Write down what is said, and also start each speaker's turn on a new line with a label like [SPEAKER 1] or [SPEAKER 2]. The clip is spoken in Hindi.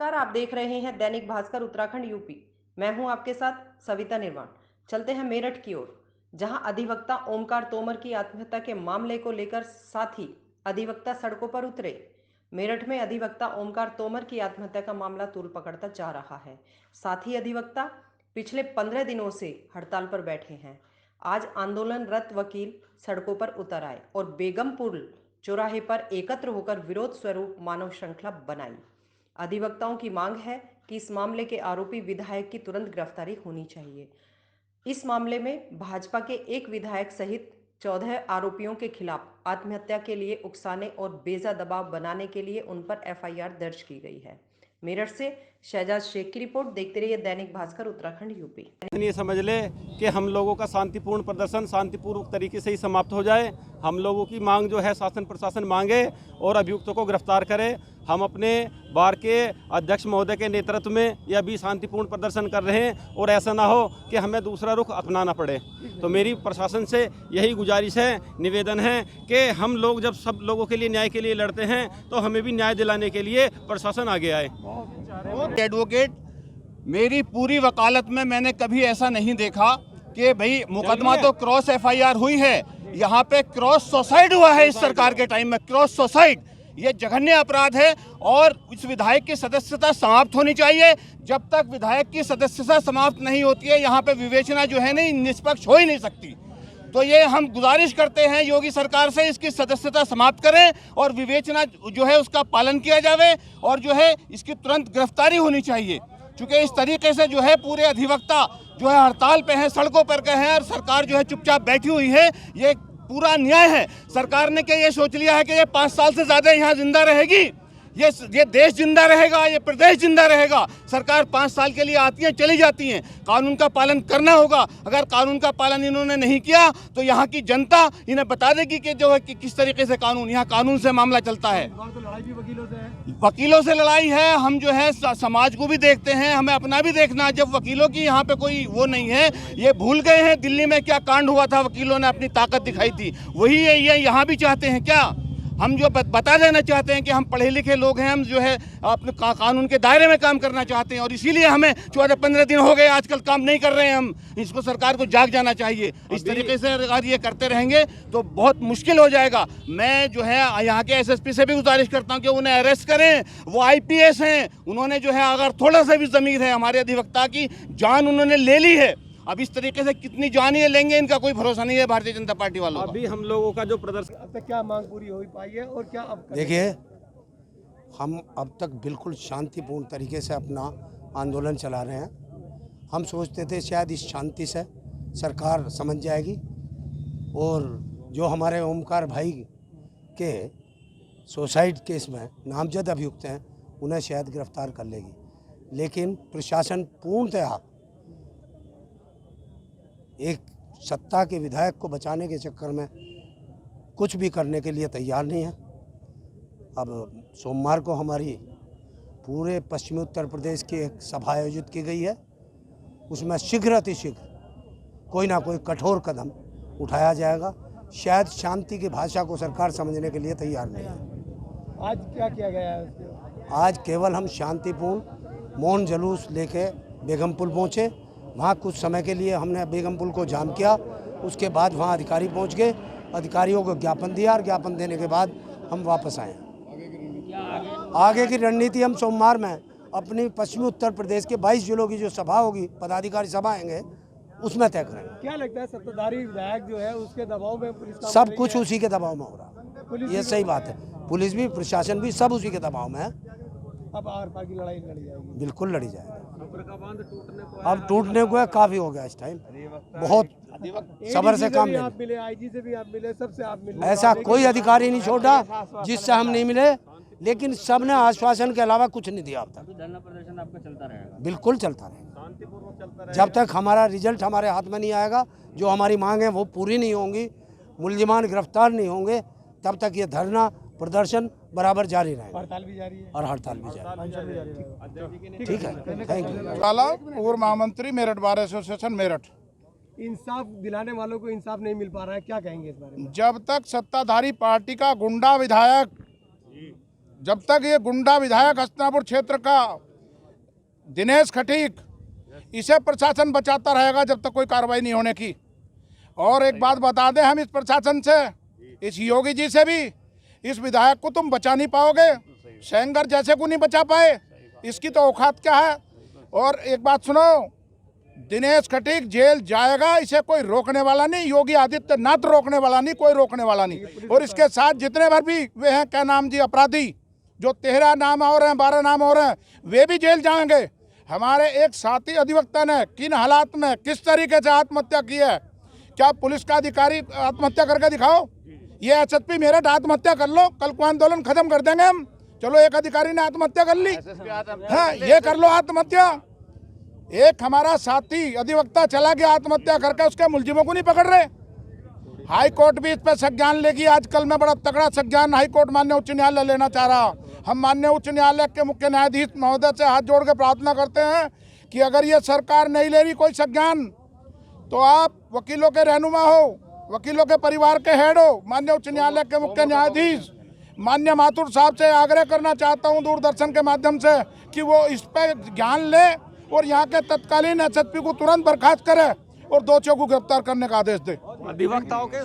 [SPEAKER 1] नमस्कार, आप देख रहे हैं दैनिक भास्कर उत्तराखंड यूपी। मैं हूं आपके साथ सविता निर्वाण। चलते हैं मेरठ की ओर, जहां अधिवक्ता ओमकार तोमर की आत्महत्या के मामले को लेकर साथ ही अधिवक्ता सड़कों पर उतरे। मेरठ में अधिवक्ता ओमकार तोमर की आत्महत्या का मामला तूल पकड़ता जा रहा है। साथ ही अधिवक्ता पिछले 15 दिनों से हड़ताल पर बैठे हैं। आज आंदोलनरत वकील सड़कों पर उतर आए और बेगमपुर चौराहे पर एकत्र होकर विरोध स्वरूप मानव श्रृंखला बनाई। अधिवक्ताओं की मांग है कि इस मामले के आरोपी विधायक की तुरंत गिरफ्तारी होनी चाहिए। इस मामले में भाजपा के एक विधायक सहित 14 आरोपियों के खिलाफ आत्महत्या के लिए उकसाने और बेजा दबाव बनाने के लिए उन पर एफआईआर दर्ज की गई है। मेरठ से शहजाद शेख की रिपोर्ट। देखते रहिए दैनिक भास्कर उत्तराखंड यूपी।
[SPEAKER 2] ये समझ ले कि हम लोगों का शांतिपूर्ण प्रदर्शन शांतिपूर्वक तरीके से ही समाप्त हो जाए। हम लोगों की मांग जो है शासन प्रशासन मांगे और अभियुक्तों को गिरफ्तार करे। हम अपने बार के अध्यक्ष महोदय के नेतृत्व में यह भी शांतिपूर्ण प्रदर्शन कर रहे हैं और ऐसा ना हो कि हमें दूसरा रुख अपनाना पड़े। तो मेरी प्रशासन से यही गुजारिश है, निवेदन है कि हम लोग जब सब लोगों के लिए न्याय के लिए लड़ते हैं तो हमें भी न्याय दिलाने के लिए प्रशासन आगे आए।
[SPEAKER 3] एडवोकेट, मेरी पूरी वकालत में मैंने कभी ऐसा नहीं देखा कि भाई मुकदमा तो क्रॉस एफआईआर हुई है, यहाँ पे क्रॉस सुसाइड हुआ है। इस सरकार के टाइम में क्रॉस सुसाइड ये जघन्य अपराध है और इस विधायक की सदस्यता समाप्त होनी चाहिए। जब तक विधायक की सदस्यता समाप्त नहीं होती है, यहाँ पे विवेचना जो है नहीं निष्पक्ष हो ही नहीं सकती। तो ये हम गुजारिश करते हैं योगी सरकार से, इसकी सदस्यता समाप्त करें और विवेचना जो है उसका पालन किया जावे और जो है इसकी तुरंत गिरफ्तारी होनी चाहिए। क्योंकि इस तरीके से जो है पूरे अधिवक्ता जो है हड़ताल पे हैं, सड़कों पर गए हैं और सरकार जो है चुपचाप बैठी हुई है। ये पूरा अन्याय है। सरकार ने क्या ये सोच लिया है कि ये 5 साल से ज़्यादा यहाँ जिंदा रहेगी? ये देश जिंदा रहेगा, ये प्रदेश जिंदा रहेगा? सरकार 5 साल के लिए आती है, चली जाती हैं। कानून का पालन करना होगा। अगर कानून का पालन इन्होंने नहीं किया तो यहाँ की जनता इन्हें बता देगी कि जो है कि किस तरीके से कानून, यहाँ कानून से मामला चलता है।
[SPEAKER 4] तो लड़ाई भी
[SPEAKER 3] वकीलों से लड़ाई है। हम जो है समाज को भी देखते हैं, हमें अपना भी देखना। जब वकीलों की यहाँ पे कोई वो नहीं है, ये भूल गए हैं दिल्ली में क्या कांड हुआ था, वकीलों ने अपनी ताकत दिखाई थी। वही ये यहाँ भी चाहते हैं क्या? हम जो बता देना चाहते हैं कि हम पढ़े लिखे लोग हैं, हम जो है अपने कानून के दायरे में काम करना चाहते हैं और इसीलिए हमें 14-15 दिन हो गए आजकल काम नहीं कर रहे हैं हम। इसको सरकार को जाग जाना चाहिए। इस तरीके से अगर ये करते रहेंगे तो बहुत मुश्किल हो जाएगा। मैं जो है यहाँ के एसएसपी से भी गुजारिश करता हूँ कि उन्हें अरेस्ट करें। वो आईपीएस हैं, उन्होंने जो है अगर थोड़ा सा भी ज़मीर है, हमारे अधिवक्ता की जान उन्होंने ले ली है। अब इस तरीके से कितनी जान ये लेंगे, इनका कोई भरोसा नहीं है भारतीय जनता पार्टी वालों का।
[SPEAKER 2] अभी हम लोगों का जो प्रदर्शन
[SPEAKER 4] अब तक क्या मांग पूरी हो पाई है और क्या अब
[SPEAKER 5] देखिए, हम अब तक बिल्कुल शांतिपूर्ण तरीके से अपना आंदोलन चला रहे हैं। हम सोचते थे शायद इस शांति से सरकार समझ जाएगी और जो हमारे ओमकार भाई के सुसाइड केस में नामजद अभियुक्त हैं उन्हें शायद गिरफ्तार कर लेगी, लेकिन प्रशासन पूर्णतः एक सत्ता के विधायक को बचाने के चक्कर में कुछ भी करने के लिए तैयार नहीं है। अब सोमवार को हमारी पूरे पश्चिमी उत्तर प्रदेश की एक सभा आयोजित की गई है, उसमें शीघ्र अतिशीघ्र कोई ना कोई कठोर कदम उठाया जाएगा। शायद शांति की भाषा को सरकार समझने के लिए तैयार नहीं है।
[SPEAKER 4] आज क्या किया गया है?
[SPEAKER 5] आज केवल हम शांतिपूर्ण मौन जुलूस लेके बेगमपुल पहुँचे। वहाँ कुछ समय के लिए हमने बेगमपुल को जाम किया, उसके बाद वहाँ अधिकारी पहुँच गए, अधिकारियों को ज्ञापन दिया और ज्ञापन देने के बाद हम वापस आए। आगे की रणनीति हम सोमवार में अपनी पश्चिमी उत्तर प्रदेश के 22 जिलों की जो सभा होगी, पदाधिकारी सभा आएंगे, उसमें तय करेंगे।
[SPEAKER 4] क्या लगता है सत्ताधारी विधायक जो है उसके दबाव में पुलिस
[SPEAKER 5] सब कुछ उसी के दबाव में हो रहा है। ये सही बात है। पुलिस भी, प्रशासन भी, सब उसी के दबाव में है।
[SPEAKER 4] अब आर पार की लड़ाई लड़ी जाएगी?
[SPEAKER 5] बिल्कुल लड़ी जाएगी। अब टूटने को काफी हो गया इस टाइम, बहुत सबर से काम
[SPEAKER 4] आप मिले, आईजी से भी आप मिले, सबसे आप मिले।
[SPEAKER 5] ऐसा कोई अधिकारी नहीं छोड़ा जिससे हम नहीं मिले, लेकिन सबने आश्वासन के अलावा कुछ नहीं दिया अब तक।
[SPEAKER 6] धरना प्रदर्शन आपका चलता रहेगा?
[SPEAKER 5] बिल्कुल चलता रहेगा। जब तक हमारा रिजल्ट हमारे हाथ में नहीं आएगा, जो हमारी मांग है वो पूरी नहीं होंगी, मुलजिमान गिरफ्तार नहीं होंगे, तब तक ये धरना प्रदर्शन बराबर जारी रहेगा।
[SPEAKER 4] हड़ताल भी जारी है
[SPEAKER 5] और हड़ताल भी जारी। ठीक है, थैंक यू।
[SPEAKER 7] काला पूर्व महामंत्री मेरठ बार एसोसिएशन मेरठ।
[SPEAKER 4] इंसाफ दिलाने वालों को इंसाफ नहीं मिल पा रहा है, क्या कहेंगे इस बारे में?
[SPEAKER 7] जब तक सत्ताधारी पार्टी का गुंडा विधायक, जब तक ये गुंडा विधायक हस्तिनापुर क्षेत्र का दिनेश खटीक, इसे प्रशासन बचाता रहेगा जब तक कोई कार्रवाई नहीं होने की। और एक बात बता दें हम इस प्रशासन से, इस योगी जी से भी, इस विधायक को तुम बचा नहीं पाओगे, सेंगर जैसे को नहीं बचा पाए, इसकी तो औकात क्या है। और एक बात सुनो, दिनेश खटीक जेल जाएगा, इसे कोई रोकने वाला नहीं, योगी आदित्यनाथ रोकने वाला नहीं, कोई रोकने वाला नहीं। और इसके साथ जितने भर भी वे हैं, क्या नाम जी, अपराधी, जो 13 नाम और हैं, 12 नाम और हैं, वे भी जेल जाएंगे। हमारे एक साथी अधिवक्ता ने किन हालात में किस तरीके से आत्महत्या की है, क्या पुलिस का अधिकारी आत्महत्या करके दिखाओ? ये एसएसपी मेरठ आत्महत्या कर लो, कल को आंदोलन खत्म कर देंगे हम। चलो एक अधिकारी ने आत्महत्या कर ली, हाँ ये कर लो आत्महत्या। एक हमारा साथी अधिवक्ता चला गया आत्महत्या करके, उसके मुलजिमों को नहीं पकड़ रहे। हाई कोर्ट भी इस पर संज्ञान लेगी। आजकल में बड़ा तगड़ा संज्ञान हाई कोर्ट माननीय उच्च न्यायालय लेना चाह रहा। हम माननीय उच्च न्यायालय के मुख्य न्यायाधीश महोदय से हाथ जोड़ के प्रार्थना करते हैं कि अगर ये सरकार नहीं ले रही कोई संज्ञान, तो आप वकीलों के रहनुमा हो, वकीलों के परिवार के हेड हो, माननीय उच्च न्यायालय के मुख्य न्यायाधीश माननीय माथुर साहब से आग्रह करना चाहता हूं दूरदर्शन के माध्यम से कि वो इस पर ज्ञान ले और यहाँ के तत्कालीन एसएसपी को तुरंत बर्खास्त करे और दोषियों को गिरफ्तार करने का आदेश दे।
[SPEAKER 2] अधिवक्ताओं के